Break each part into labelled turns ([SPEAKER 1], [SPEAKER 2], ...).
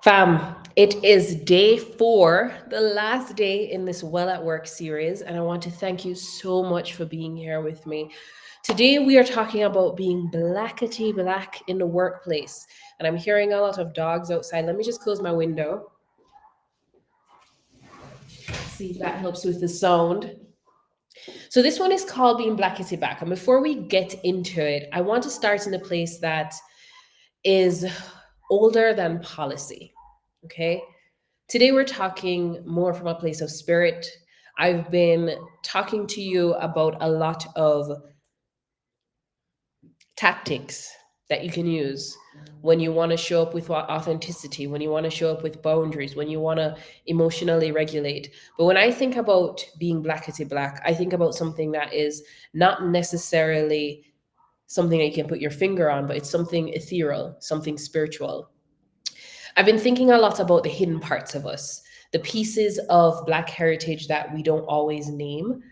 [SPEAKER 1] Fam, it is day 4, the last day in this Well at Work series, and I want to thank you so much for being here with me. Today, we are talking about being blackety black in the workplace, and I'm hearing a lot of dogs outside. Let me just close my window, see if that helps with the sound. So, this one is called Being Blackety Black, and before we get into it, I want to start in a place that is older than policy. Okay. Today, we're talking more from a place of spirit. I've been talking to you about a lot of tactics that you can use when you want to show up with authenticity, when you want to show up with boundaries, when you want to emotionally regulate. But when I think about being blackety black, I think about something that is not necessarily something that you can put your finger on, but it's something ethereal, something spiritual. I've been thinking a lot about the hidden parts of us, the pieces of Black heritage that we don't always name.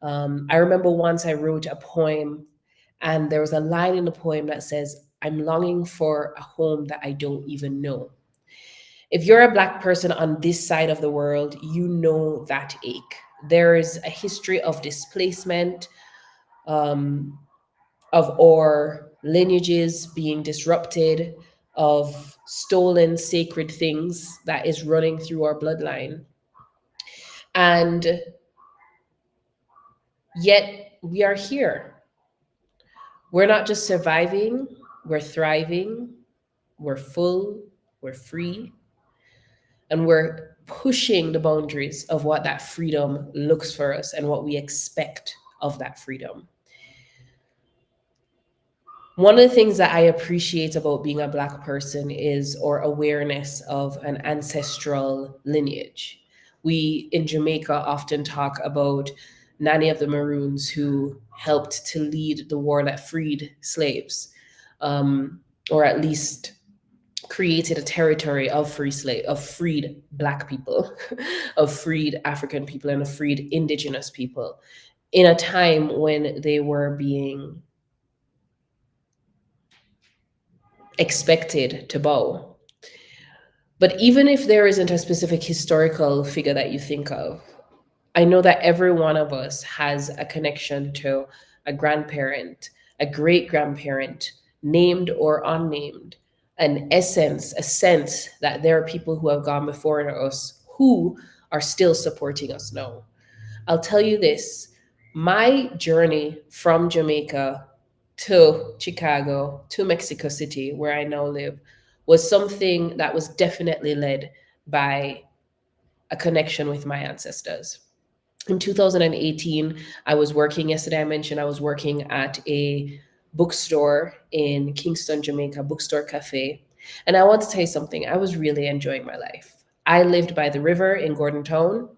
[SPEAKER 1] I remember once I wrote a poem, and there was a line in the poem that says, I'm longing for a home that I don't even know. If you're a Black person on this side of the world, you know that ache. There is a history of displacement, um, of our lineages being disrupted, of stolen sacred things that is running through our bloodline. And yet we are here. We're not just surviving, we're thriving, we're full, we're free, and we're pushing the boundaries of what that freedom looks for us and what we expect of that freedom. One of the things that I appreciate about being a Black person is our awareness of an ancestral lineage. We in Jamaica often talk about Nanny of the Maroons, who helped to lead the war that freed slaves, or at least created a territory of of freed Black people, of freed African people, and of freed Indigenous people in a time when they were being expected to bow. But even if there isn't a specific historical figure that you think of, I know that every one of us has a connection to a grandparent, a great grandparent, named or unnamed, an essence, a sense that there are people who have gone before us who are still supporting us now. I'll tell you this, my journey from Jamaica to Chicago to Mexico City, where I now live, was something that was definitely led by a connection with my ancestors. In 2018, I was working, yesterday I mentioned I was working at a bookstore in Kingston, Jamaica, bookstore cafe. And I want to tell you something, I was really enjoying my life. I lived by the river in Gordon Town.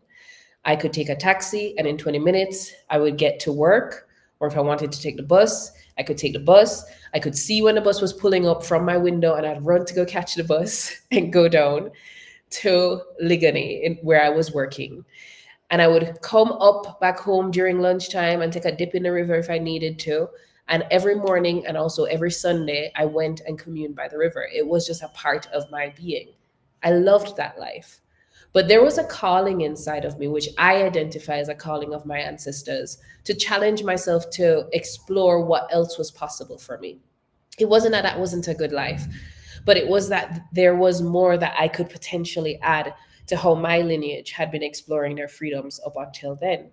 [SPEAKER 1] I could take a taxi, and in 20 minutes, I would get to work. Or if I wanted to take the bus, I could take the bus. I could see when the bus was pulling up from my window, and I'd run to go catch the bus and go down to Ligani, where I was working. And I would come up back home during lunchtime and take a dip in the river if I needed to. And every morning and also every Sunday, I went and communed by the river. It was just a part of my being. I loved that life. But there was a calling inside of me, which I identify as a calling of my ancestors, to challenge myself to explore what else was possible for me. It wasn't that that wasn't a good life, but it was that there was more that I could potentially add to how my lineage had been exploring their freedoms up until then.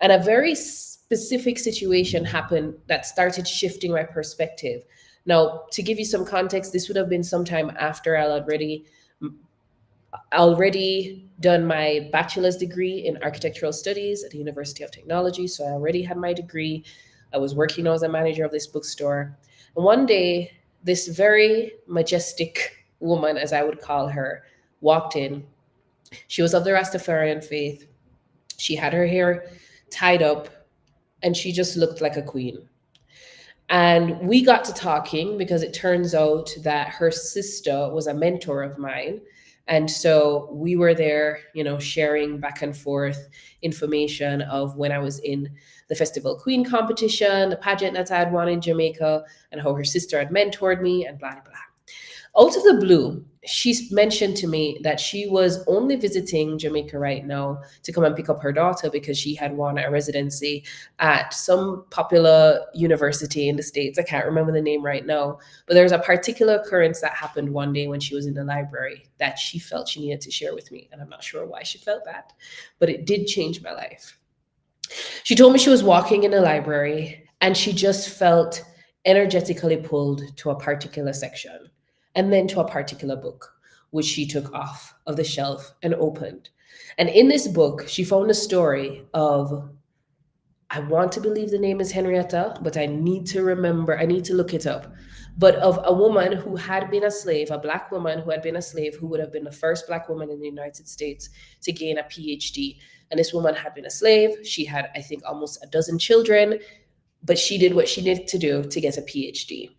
[SPEAKER 1] And a very specific situation happened that started shifting my perspective. Now, to give you some context, this would have been sometime after I already done my bachelor's degree in architectural studies at the University of Technology. So I already had my degree. I was working as a manager of this bookstore. And one day, this very majestic woman, as I would call her, walked in. She was of the Rastafarian faith. She had her hair tied up, and she just looked like a queen. And we got to talking because it turns out that her sister was a mentor of mine. And so we were there, sharing back and forth information of when I was in the Festival Queen competition, the pageant that I had won in Jamaica, and how her sister had mentored me, and blah, blah. Out of the blue, she mentioned to me that she was only visiting Jamaica right now to come and pick up her daughter because she had won a residency at some popular university in the States. I can't remember the name right now, but there was a particular occurrence that happened one day when she was in the library that she felt she needed to share with me. And I'm not sure why she felt that, but it did change my life. She told me she was walking in the library and she just felt energetically pulled to a particular section and then to a particular book, which she took off of the shelf and opened. And in this book, she found a story of, I want to believe the name is Henrietta, but I need to remember, I need to look it up. But of a woman who had been a slave, a black woman who had been a slave, who would have been the first black woman in the United States to gain a PhD. And this woman had been a slave. She had, I think, almost a dozen children, but she did what she needed to do to get a PhD.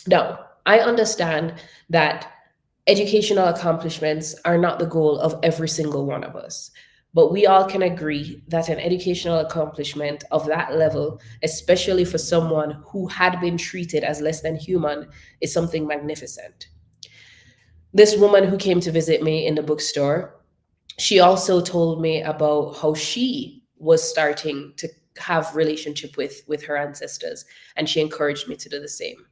[SPEAKER 1] Now, I understand that educational accomplishments are not the goal of every single one of us. But we all can agree that an educational accomplishment of that level, especially for someone who had been treated as less than human, is something magnificent. This woman who came to visit me in the bookstore, she also told me about how she was starting to have relationship with her ancestors, and she encouraged me to do the same.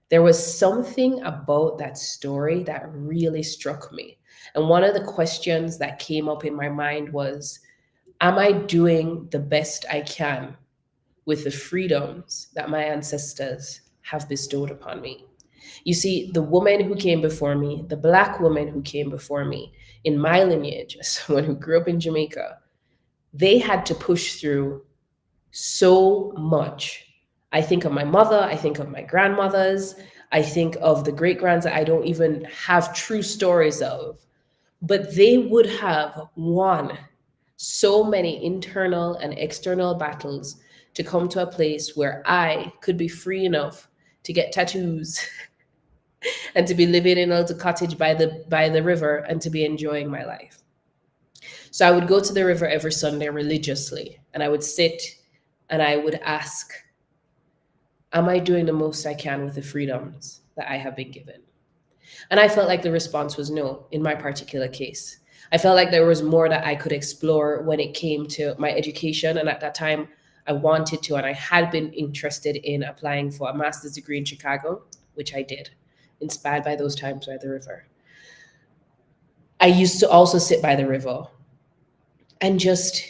[SPEAKER 1] There was something about that story that really struck me. And one of the questions that came up in my mind was, am I doing the best I can with the freedoms that my ancestors have bestowed upon me? You see, the woman who came before me, the black woman who came before me in my lineage, as someone who grew up in Jamaica, they had to push through so much. I think of my mother, I think of my grandmothers, I think of the great grands that I don't even have true stories of, but they would have won so many internal and external battles to come to a place where I could be free enough to get tattoos and to be living in a little cottage by the river and to be enjoying my life. So I would go to the river every Sunday religiously, and I would sit and I would ask, am I doing the most I can with the freedoms that I have been given? And I felt like the response was no in my particular case. I felt like there was more that I could explore when it came to my education. And at that time, I wanted to, and I had been interested in applying for a master's degree in Chicago, which I did, inspired by those times by the river. I used to also sit by the river and just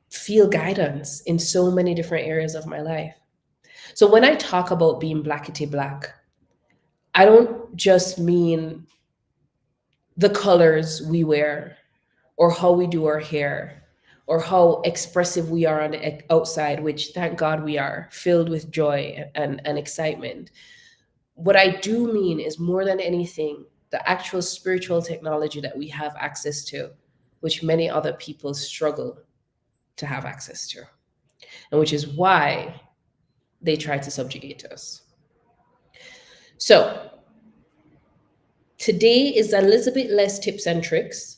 [SPEAKER 1] feel guidance in so many different areas of my life. So when I talk about being Blackity Black, I don't just mean the colors we wear or how we do our hair or how expressive we are on the outside, which thank God we are, filled with joy and excitement. What I do mean is more than anything, the actual spiritual technology that we have access to, which many other people struggle to have access to, and which is why they try to subjugate us. So today is a little bit less tips and tricks.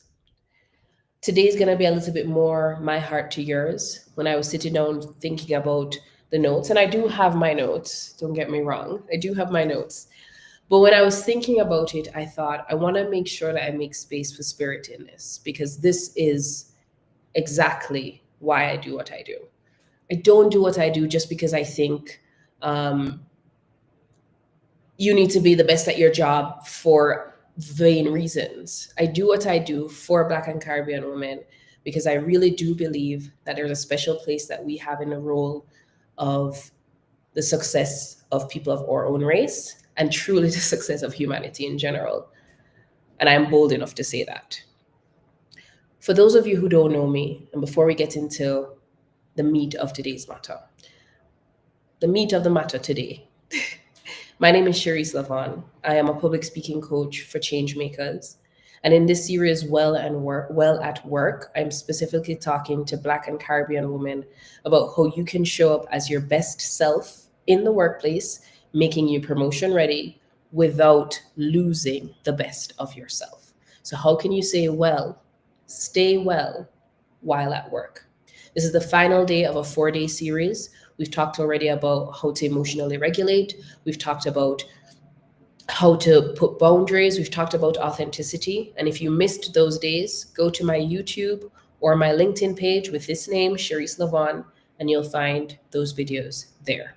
[SPEAKER 1] Today is going to be a little bit more my heart to yours. When I was sitting down thinking about the notes, and I do have my notes, don't get me wrong, I do have my notes. But when I was thinking about it, I thought, I want to make sure that I make space for spirit in this, because this is exactly why I do what I do. I don't do what I do just because I think you need to be the best at your job for vain reasons. I do what I do for Black and Caribbean women because I really do believe that there's a special place that we have in the role of the success of people of our own race and truly the success of humanity in general. And I'm bold enough to say that. For those of you who don't know me, and before we get into the meat of today's matter, the meat of the matter today, my name is Chereese La-Vonne. I am a public speaking coach for change makers. And in this series, Well at Work, I'm specifically talking to Black and Caribbean women about how you can show up as your best self in the workplace, making you promotion ready without losing the best of yourself. So how can you stay well while at work? This is the final day of a 4-day series. We've talked already about how to emotionally regulate. We've talked about how to put boundaries. We've talked about authenticity. And if you missed those days, go to my YouTube or my LinkedIn page with this name, Chereese La-Vonne, and you'll find those videos there.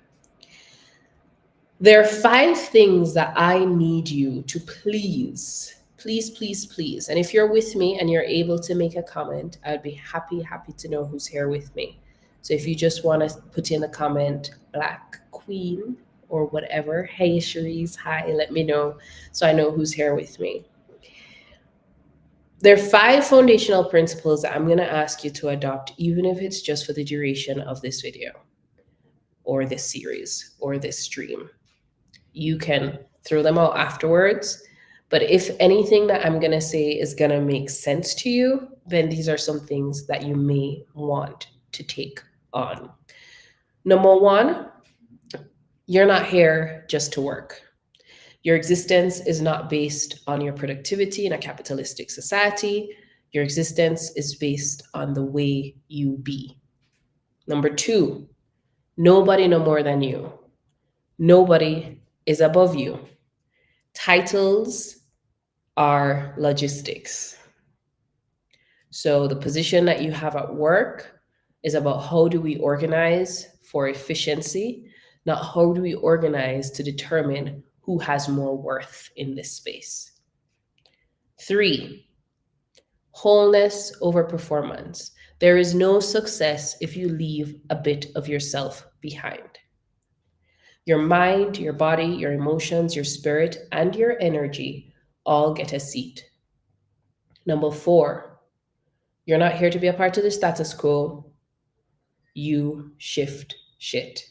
[SPEAKER 1] There are 5 things that I need you to please. And if you're with me and you're able to make a comment, I'd be happy to know who's here with me. So if you just want to put in a comment, Black Queen or whatever, hey Chereese, hi, let me know so I know who's here with me. There are 5 foundational principles that I'm going to ask you to adopt, even if it's just for the duration of this video or this series or this stream. You can throw them out afterwards. But if anything that I'm going to say is going to make sense to you, then these are some things that you may want to take on. Number 1, you're not here just to work. Your existence is not based on your productivity in a capitalistic society. Your existence is based on the way you be. Number 2, nobody no more than you. Nobody is above you. Titles are logistics. So the position that you have at work is about how do we organize for efficiency, not how do we organize to determine who has more worth in this space. 3, wholeness over performance. There is no success if you leave a bit of yourself behind. Your mind, your body, your emotions, your spirit, and your energy all get a seat. Number 4, you're not here to be a part of the status quo. You shift shit.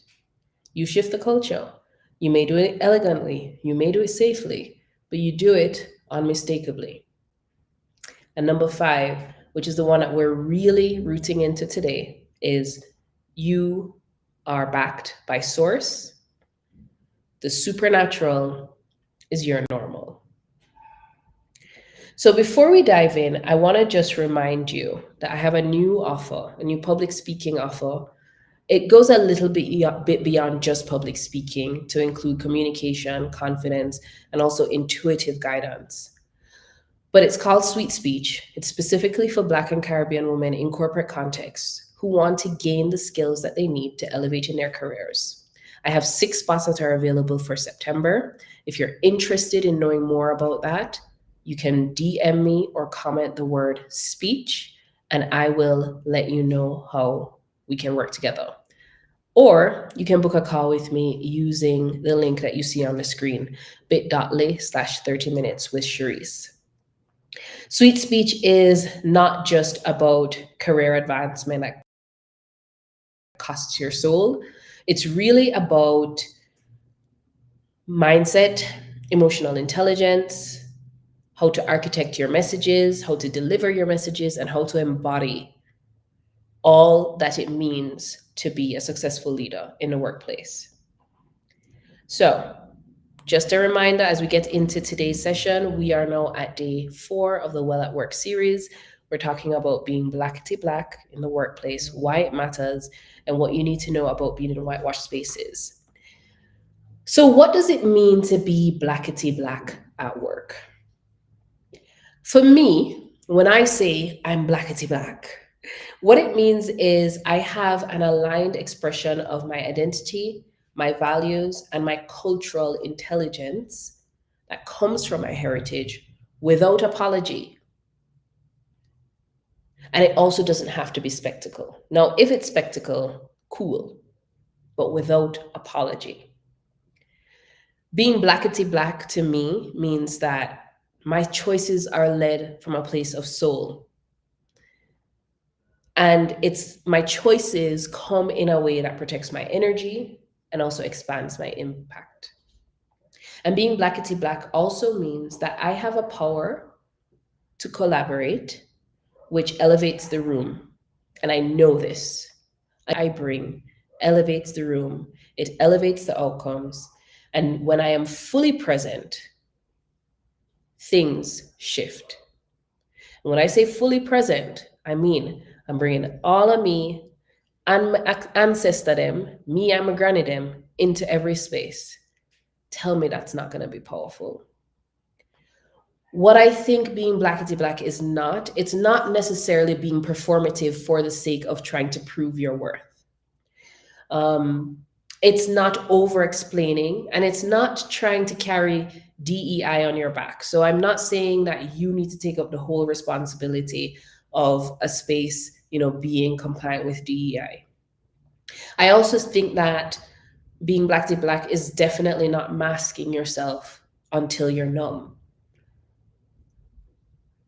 [SPEAKER 1] You shift the culture. You may do it elegantly, you may do it safely, but you do it unmistakably. And number 5, which is the one that we're really rooting into today, is you are backed by source. The supernatural is your normal. So before we dive in, I want to just remind you that I have a new offer, a new public speaking offer. It goes a little bit beyond just public speaking to include communication, confidence, and also intuitive guidance. But it's called Sweet Speech. It's specifically for Black and Caribbean women in corporate contexts who want to gain the skills that they need to elevate in their careers. I have 6 spots that are available for September. If you're interested in knowing more about that, you can DM me or comment the word speech, and I will let you know how we can work together. Or you can book a call with me using the link that you see on the screen, bit.ly/30 minutes with Chereese. Sweet Speech is not just about career advancement that costs your soul. It's really about mindset, emotional intelligence, how to architect your messages, how to deliver your messages, and how to embody all that it means to be a successful leader in the workplace. So, just a reminder as we get into today's session, we are now at day 4 of the Well at Work series. We're talking about being Blackity Black in the workplace, why it matters, and what you need to know about being in whitewash spaces. So, what does it mean to be Blackity Black at work? For me, when I say I'm Blackity Black, what it means is I have an aligned expression of my identity, my values, and my cultural intelligence that comes from my heritage without apology. And it also doesn't have to be spectacle. Now, if it's spectacle, cool, but without apology. Being Blackity Black to me means that my choices are led from a place of soul. And it's my choices come in a way that protects my energy and also expands my impact. And being Blackity Black also means that I have a power to collaborate, which elevates the room. And I know this. I bring elevates the room, it elevates the outcomes. And when I am fully present, things shift. And when I say fully present, I mean I'm bringing all of me and my ancestor them, me and my granny them into every space. Tell me that's not going to be powerful. What I think being Blackity Black is not, it's not necessarily being performative for the sake of trying to prove your worth. Um, it's not over explaining, and it's not trying to carry DEI on your back. So I'm not saying that you need to take up the whole responsibility of a space, being compliant with DEI. I also think that being Blackity Black is definitely not masking yourself until you're numb.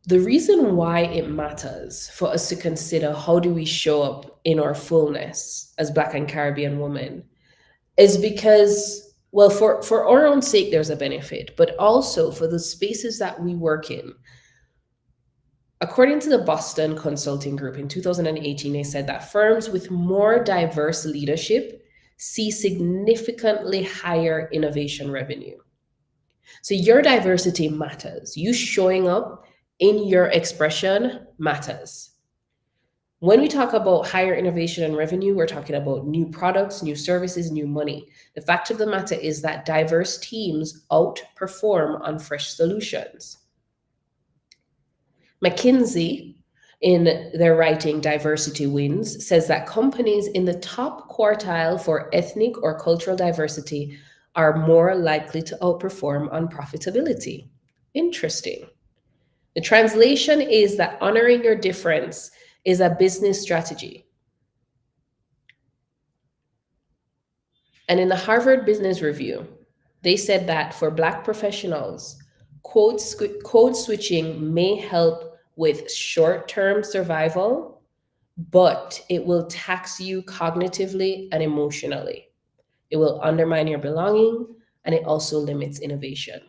[SPEAKER 1] The reason why it matters for us to consider how do we show up in our fullness as Black and Caribbean women is because, well, for our own sake, there's a benefit, but also for the spaces that we work in. According to the Boston Consulting Group in 2018, they said that firms with more diverse leadership see significantly higher innovation revenue. So your diversity matters. You showing up in your expression matters. When we talk about higher innovation and revenue, we're talking about new products, new services, new money. The fact of the matter is that diverse teams outperform on fresh solutions. McKinsey, in their writing Diversity Wins, says that companies in the top quartile for ethnic or cultural diversity are more likely to outperform on profitability. Interesting. The translation is that honoring your difference is a business strategy. And in the Harvard Business Review, they said that for Black professionals, code switching may help with short term survival, but it will tax you cognitively and emotionally. It will undermine your belonging, and it also limits innovation.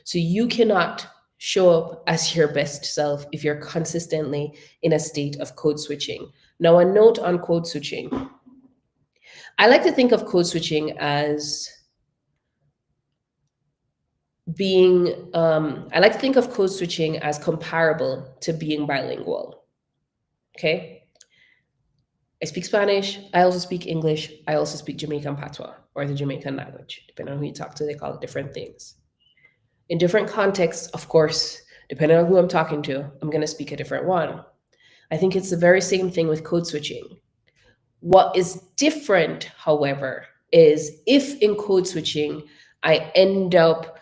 [SPEAKER 1] So you cannot show up as your best self if you're consistently in a state of code switching. Now, a note on code switching. I like to think of code switching as I like to think of code switching as comparable to being bilingual. Okay. I speak Spanish. I also speak English. I also speak Jamaican Patois, or the Jamaican language. Depending on who you talk to, they call it different things. In different contexts, of course, depending on who I'm talking to, I'm going to speak a different one. I think it's the very same thing with code switching. What is different, however, is if in code switching, I end up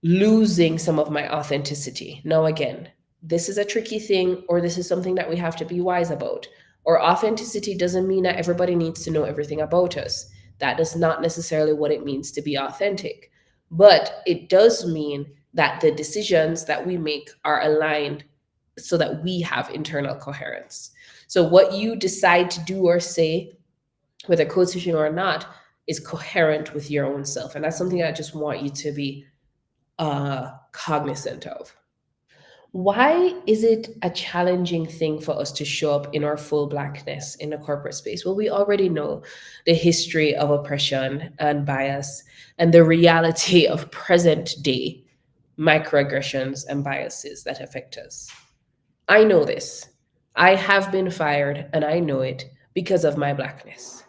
[SPEAKER 1] losing some of my authenticity. Now, again, this is a tricky thing, or this is something that we have to be wise about. Or authenticity doesn't mean that everybody needs to know everything about us. That is not necessarily what it means to be authentic. But it does mean that the decisions that we make are aligned so that we have internal coherence. So what you decide to do or say, whether code switching or not, is coherent with your own self. And that's something I just want you to be cognizant of. Why is it a challenging thing for us to show up in our full Blackness in a corporate space? Well, we already know the history of oppression and bias and the reality of present day microaggressions and biases that affect us. I know this. I have been fired, and I know it because of my Blackness.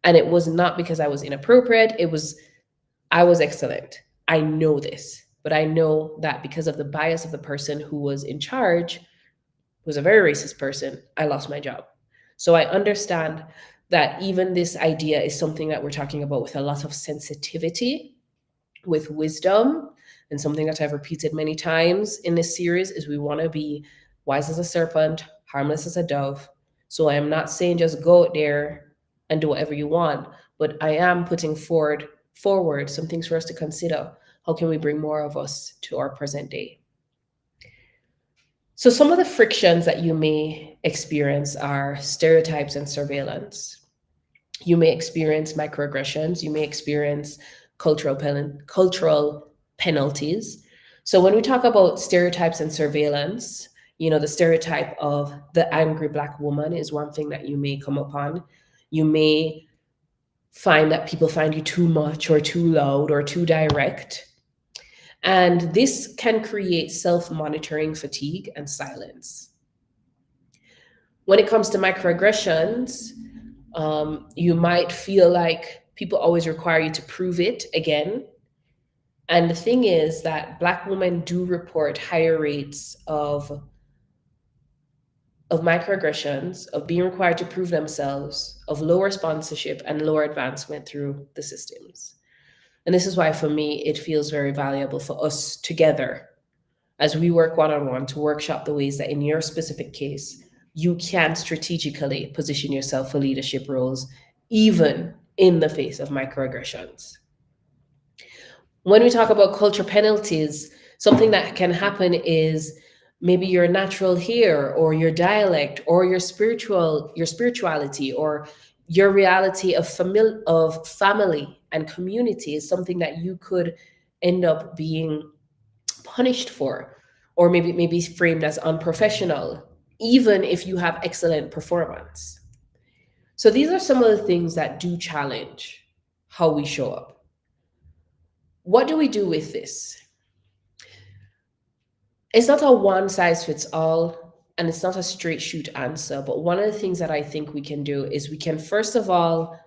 [SPEAKER 1] And it was not because I was inappropriate. I was excellent. I know this, but I know that because of the bias of the person who was in charge, who was a very racist person, I lost my job. So I understand that even this idea is something that we're talking about with a lot of sensitivity, with wisdom, and something that I've repeated many times in this series is we want to be wise as a serpent, harmless as a dove. So I am not saying just go out there and do whatever you want, but I am putting forward some things for us to consider. How can we bring more of us to our present day? So some of the frictions that you may experience are stereotypes and surveillance. You may experience microaggressions. You may experience cultural penalties. So when we talk about stereotypes and surveillance, the stereotype of the angry Black woman is one thing that you may come upon. You may find that people find you too much or too loud or too direct. And this can create self-monitoring fatigue and silence. When it comes to microaggressions, you might feel like people always require you to prove it again. And the thing is that Black women do report higher rates of microaggressions, of being required to prove themselves, of lower sponsorship and lower advancement through the systems. And this is why, for me, it feels very valuable for us together as we work one on one to workshop the ways that in your specific case, you can strategically position yourself for leadership roles, even in the face of microaggressions. When we talk about culture penalties, something that can happen is maybe your natural hair or your dialect or your spirituality or your reality of family and community is something that you could end up being punished for, or maybe framed as unprofessional, even if you have excellent performance. So these are some of the things that do challenge how we show up. What do we do with this? It's not a one size fits all, and it's not a straight shoot answer. But one of the things that I think we can do is we can, first of all,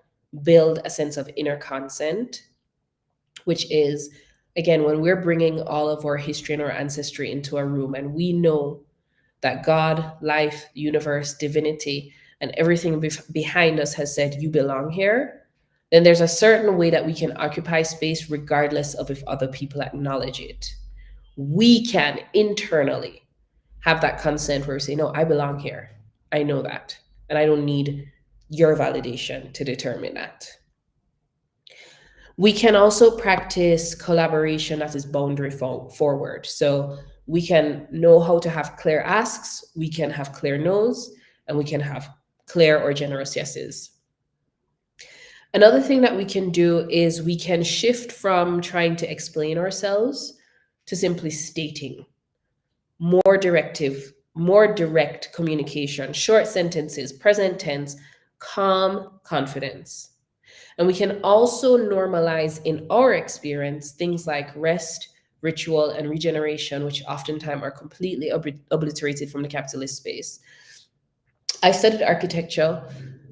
[SPEAKER 1] build a sense of inner consent, which is, again, when we're bringing all of our history and our ancestry into a room and we know that God, life, universe, divinity, and everything behind us has said, you belong here, then there's a certain way that we can occupy space regardless of if other people acknowledge it. We can internally have that consent where we say, no, I belong here. I know that. And I don't need your validation to determine that. We can also practice collaboration that is boundary forward. So we can know how to have clear asks, we can have clear no's, and we can have clear or generous yeses. Another thing that we can do is we can shift from trying to explain ourselves to simply stating. More direct communication, short sentences, present tense, calm confidence. And we can also normalize in our experience things like rest, ritual, and regeneration, which oftentimes are completely obliterated from the capitalist space. I studied architecture.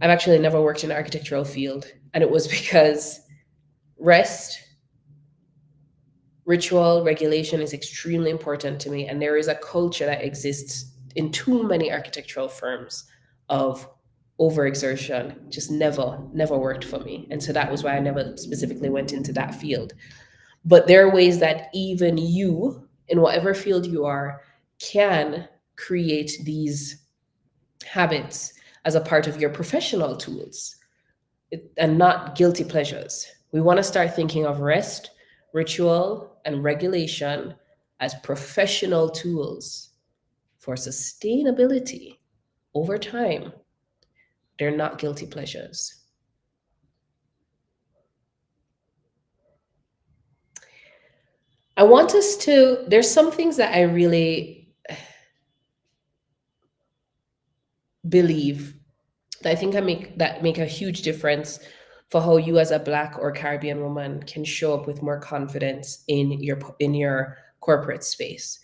[SPEAKER 1] I've actually never worked in the architectural field. And it was because rest, ritual, regulation is extremely important to me. And there is a culture that exists in too many architectural firms of overexertion. Just never worked for me. And so that was why I never specifically went into that field. But there are ways that even you, in whatever field you are, can create these habits as a part of your professional tools and not guilty pleasures. We want to start thinking of rest, ritual, and regulation as professional tools for sustainability over time. They're not guilty pleasures. I want us to, there's some things that I really believe that I think make a huge difference for how you as a Black or Caribbean woman can show up with more confidence in your corporate space.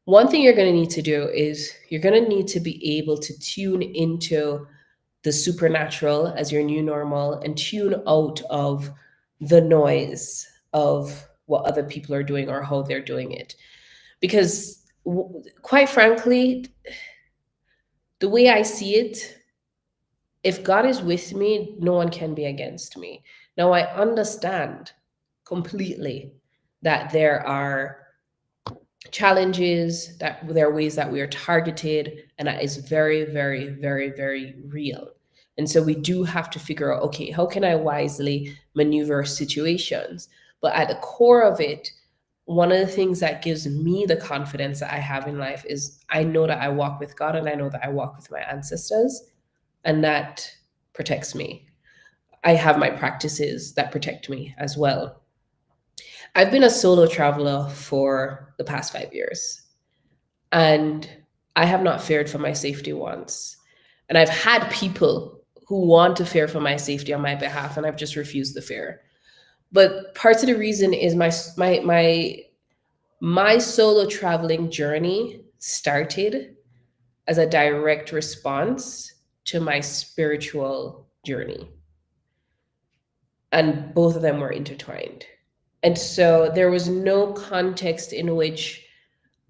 [SPEAKER 1] One thing you're going to need to do is you're going to need to be able to tune into the supernatural as your new normal and tune out of the noise of what other people are doing or how they're doing it. Because quite frankly, the way I see it, if God is with me, no one can be against me. Now, I understand completely that there are challenges, that there are ways that we are targeted, and that is very, very, very, very real. And so we do have to figure out, okay, how can I wisely maneuver situations? But at the core of it, one of the things that gives me the confidence that I have in life is I know that I walk with God and I know that I walk with my ancestors, and that protects me. I have my practices that protect me as well. I've been a solo traveler for the past 5 years, and I have not feared for my safety once. And I've had people who want to fear for my safety on my behalf, and I've just refused the fear. But part of the reason is my solo traveling journey started as a direct response to my spiritual journey. And both of them were intertwined. And so there was no context in which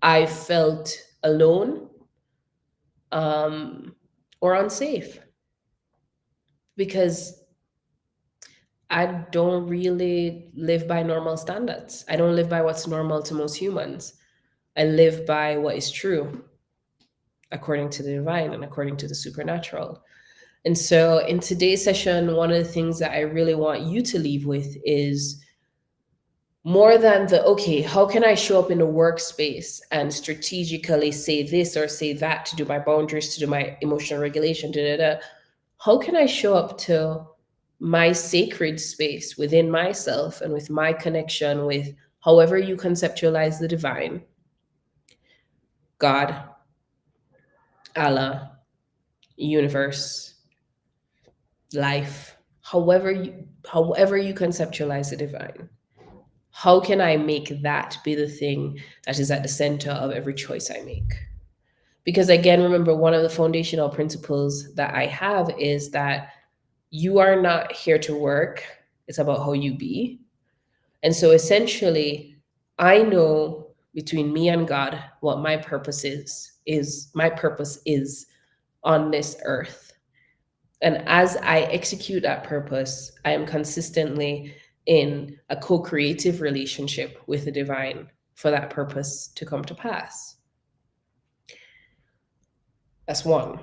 [SPEAKER 1] I felt alone, um, or unsafe, because I don't really live by normal standards. I don't live by what's normal to most humans. I live by what is true according to the divine and according to the supernatural. And so, in today's session, one of the things that I really want you to leave with is more than the, okay, how can I show up in the workspace and strategically say this or say that to do my boundaries, to do my emotional regulation, da, da, da. How can I show up to my sacred space within myself and with my connection with however you conceptualize the divine, God, Allah, universe, life, however you conceptualize the divine. How can I make that be the thing that is at the center of every choice I make? Because again, remember, one of the foundational principles that I have is that you are not here to work, it's about how you be. And so essentially, I know between me and God what my purpose is my purpose is on this earth. And as I execute that purpose, I am consistently in a co creative relationship with the divine for that purpose to come to pass. That's one.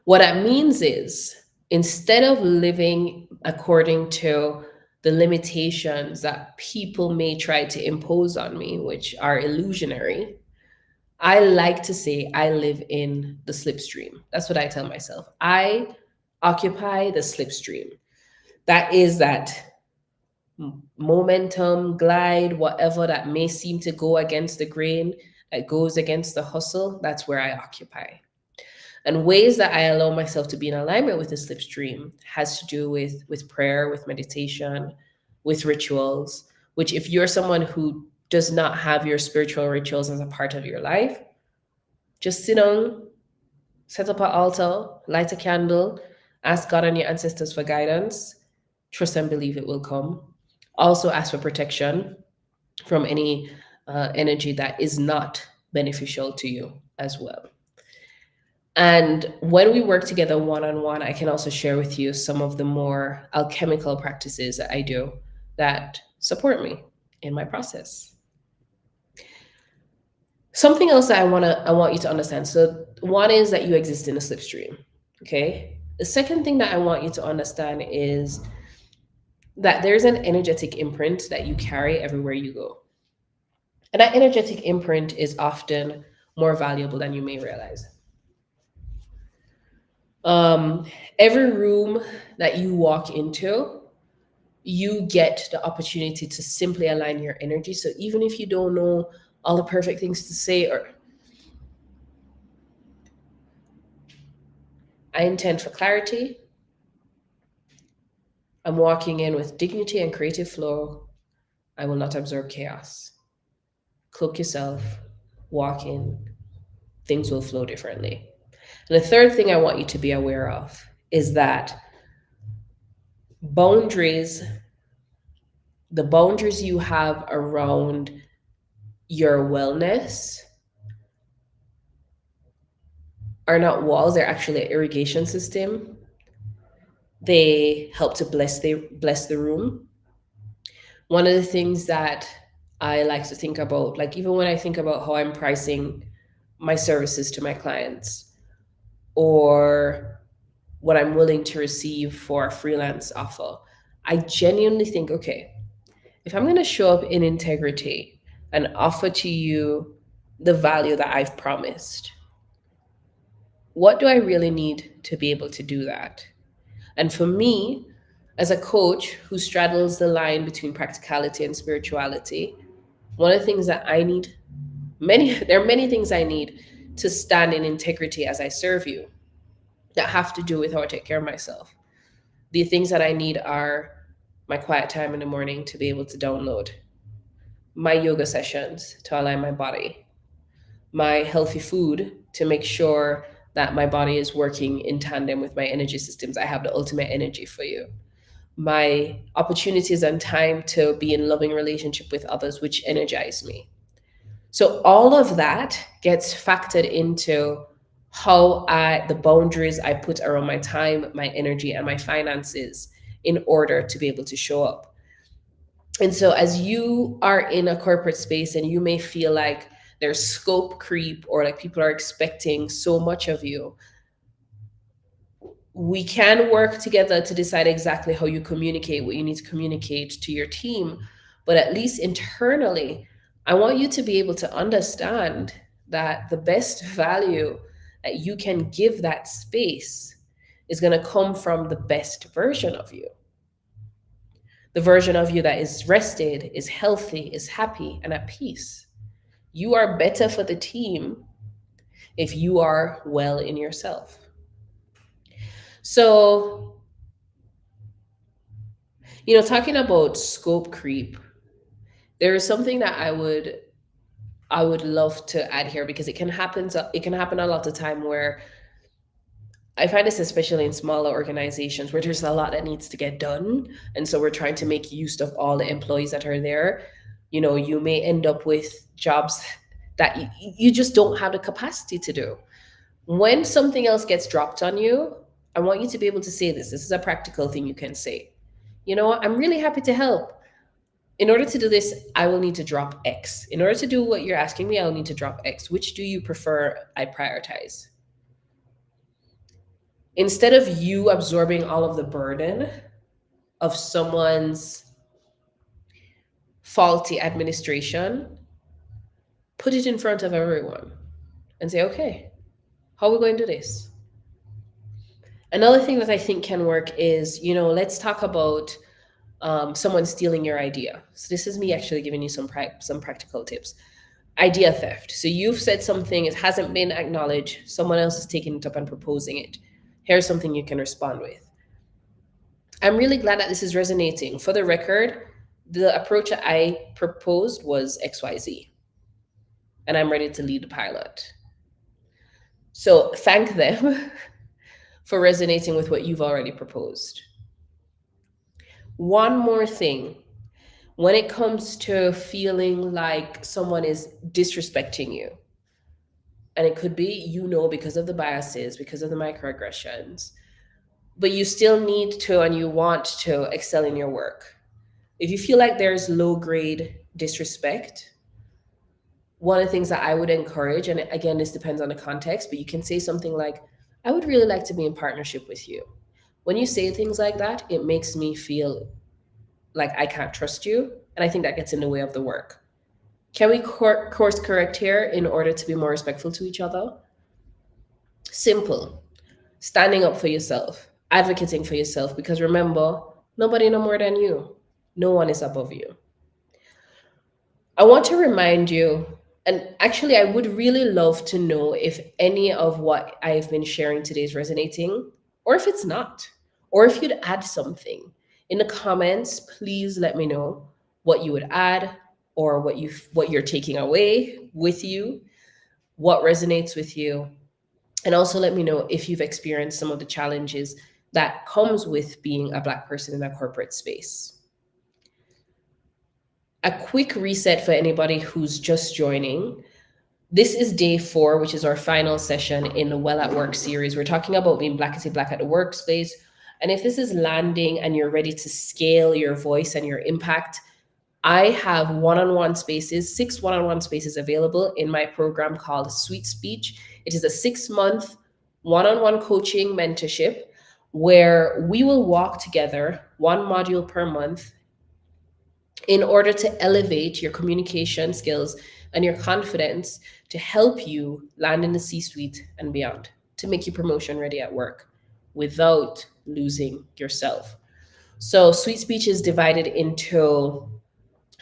[SPEAKER 1] What that means is instead of living according to the limitations that people may try to impose on me, which are illusionary, I like to say I live in the slipstream. That's what I tell myself. I occupy the slipstream. That is that momentum, glide, whatever that may seem to go against the grain, that goes against the hustle, that's where I occupy. And ways that I allow myself to be in alignment with the slipstream has to do with prayer, with meditation, with rituals, which if you're someone who does not have your spiritual rituals as a part of your life, just sit down, set up an altar, light a candle, ask God and your ancestors for guidance, trust and believe it will come. Also ask for protection from any energy that is not beneficial to you as well. And when we work together one on one, I can also share with you some of the more alchemical practices that I do that support me in my process. Something else that I want you to understand. So one is that you exist in a slipstream. Okay. The second thing that I want you to understand is that there's an energetic imprint that you carry everywhere you go. And that energetic imprint is often more valuable than you may realize. Um, every room that you walk into, you get the opportunity to simply align your energy. So even if you don't know all the perfect things to say, or I intend for clarity, I'm walking in with dignity and creative flow. I will not absorb chaos. Cloak yourself, walk in, things will flow differently. And the third thing I want you to be aware of is that boundaries, the boundaries you have around your wellness are not walls, they're actually an irrigation system. They help to bless the room. One of the things that I like to think about, like even when I think about how I'm pricing my services to my clients or what I'm willing to receive for a freelance offer, I genuinely think, okay, if I'm going to show up in integrity and offer to you the value that I've promised, what do I really need to be able to do that? And for me, as a coach who straddles the line between practicality and spirituality, one of the things that I need, there are many things I need to stand in integrity as I serve you that have to do with how I take care of myself. The things that I need are my quiet time in the morning to be able to download, my yoga sessions to align my body, my healthy food to make sure that my body is working in tandem with my energy systems. I have the ultimate energy for you. my opportunities and time to be in loving relationship with others, which energize me. So all of that gets factored into the boundaries I put around my time, my energy, and my finances in order to be able to show up. And so as you are in a corporate space and you may feel like there's scope creep or like people are expecting so much of you, we can work together to decide exactly how you communicate what you need to communicate to your team. But at least internally, I want you to be able to understand that the best value that you can give that space is going to come from the best version of you. The version of you that is rested, is healthy, is happy, and at peace. You are better for the team if you are well in yourself. So, talking about scope creep, there is something that I would love to add here because it can happen a lot of time where I find this especially in smaller organizations where there's a lot that needs to get done. And so we're trying to make use of all the employees that are there. You may end up with jobs that you just don't have the capacity to do. When something else gets dropped on you, I want you to be able to say this. This is a practical thing you can say. You know what? I'm really happy to help. In order to do this, I will need to drop X. In order to do what you're asking me, I'll need to drop X. Which do you prefer I prioritize? Instead of you absorbing all of the burden of someone's faulty administration, put it in front of everyone and say, okay, how are we going to do this? Another thing that I think can work is, let's talk about someone stealing your idea. So this is me actually giving you some practical tips. Idea theft. So you've said something, it hasn't been acknowledged, someone else is taking it up and proposing it. Here's something you can respond with. I'm really glad that this is resonating. For the record, the approach that I proposed was XYZ, and I'm ready to lead the pilot. So thank them for resonating with what you've already proposed. One more thing, when it comes to feeling like someone is disrespecting you, and it could be, because of the biases, because of the microaggressions, but you still need to and you want to excel in your work. If you feel like there's low grade disrespect, one of the things that I would encourage, and again, this depends on the context, but you can say something like, I would really like to be in partnership with you. When you say things like that, it makes me feel like I can't trust you. And I think that gets in the way of the work. Can we course correct here in order to be more respectful to each other? Simple. Standing up for yourself, advocating for yourself, because remember, nobody no more than you. No one is above you. I want to remind you, and actually, I would really love to know if any of what I've been sharing today is resonating, or if it's not, or if you'd add something. In the comments, please let me know what you would add or what you're taking away with you, what resonates with you, and also let me know if you've experienced some of the challenges that comes with being a Black person in a corporate space. A quick reset for anybody who's just joining. This is day 4, which is our final session in the Well at Work series. We're talking about being Blackity Black at the workspace. And if this is landing and you're ready to scale your voice and your impact, I have one-on-one spaces, 6 one-on-one spaces available in my program called Sweet Speech. It is a 6-month one-on-one coaching mentorship where we will walk together 1 module per month in order to elevate your communication skills and your confidence to help you land in the C-suite and beyond, to make you promotion ready at work without losing yourself. So Sweet Speech is divided into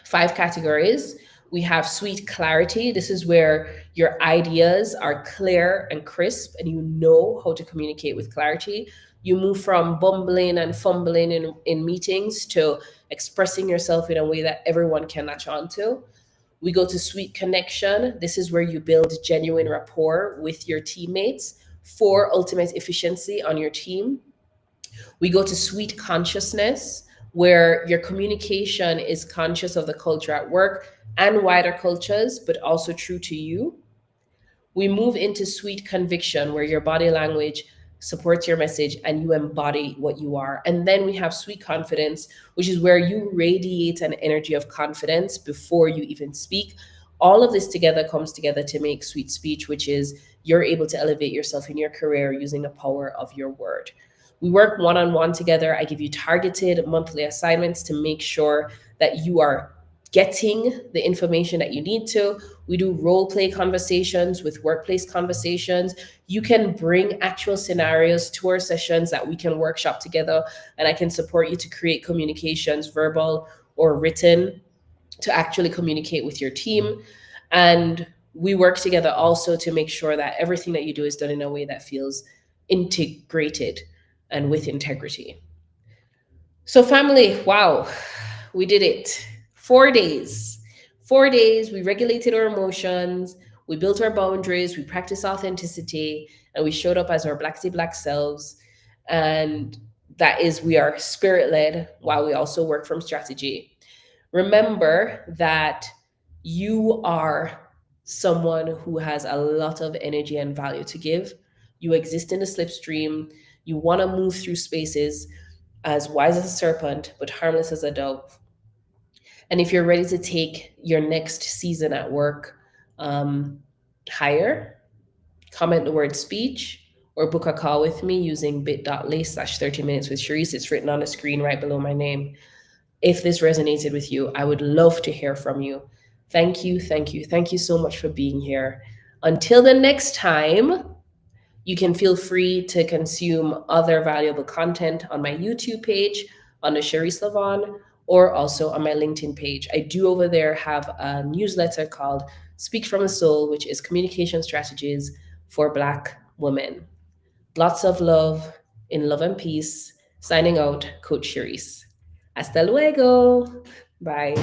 [SPEAKER 1] 5 categories. We have Sweet Clarity. This is where your ideas are clear and crisp and you know how to communicate with clarity. You move from bumbling and fumbling in meetings to expressing yourself in a way that everyone can latch on to. We go to Sweet Connection. This is where you build genuine rapport with your teammates for ultimate efficiency on your team. We go to sweet consciousness, where your communication is conscious of the culture at work and wider cultures, but also true to you. We move into sweet conviction, where your body language supports your message and you embody what you are. And then we have sweet confidence, which is where you radiate an energy of confidence before you even speak. All of this together comes together to make sweet speech, which is you're able to elevate yourself in your career using the power of your word. We work one on one together. I give you targeted monthly assignments to make sure that you are getting the information that you need to. We do role play conversations with workplace conversations. You can bring actual scenarios to our sessions that we can workshop together, and I can support you to create communications, verbal or written, to actually communicate with your team. And we work together also to make sure that everything that you do is done in a way that feels integrated and with integrity. So, family, wow, we did it. 4 days. 4 days, we regulated our emotions, we built our boundaries, we practiced authenticity, and we showed up as our Blackity Black selves. And that is, we are spirit led while we also work from strategy. Remember that you are someone who has a lot of energy and value to give. You exist in the slipstream. You want to move through spaces as wise as a serpent, but harmless as a dove. And if you're ready to take your next season at work um, higher, comment the word speech or book a call with me using bit.ly/30 minutes with Chereese. It's written on the screen right below my name. If this resonated with you, I would love to hear from you. Thank you, thank you, thank you so much for being here. Until the next time, you can feel free to consume other valuable content on my YouTube page, on the Chereese La-Vonne, or also on my LinkedIn page. I do over there have a newsletter called Speak from the Soul, which is communication strategies for Black women. Lots of love, in love and peace. Signing out, Coach Chereese. Hasta luego. Bye.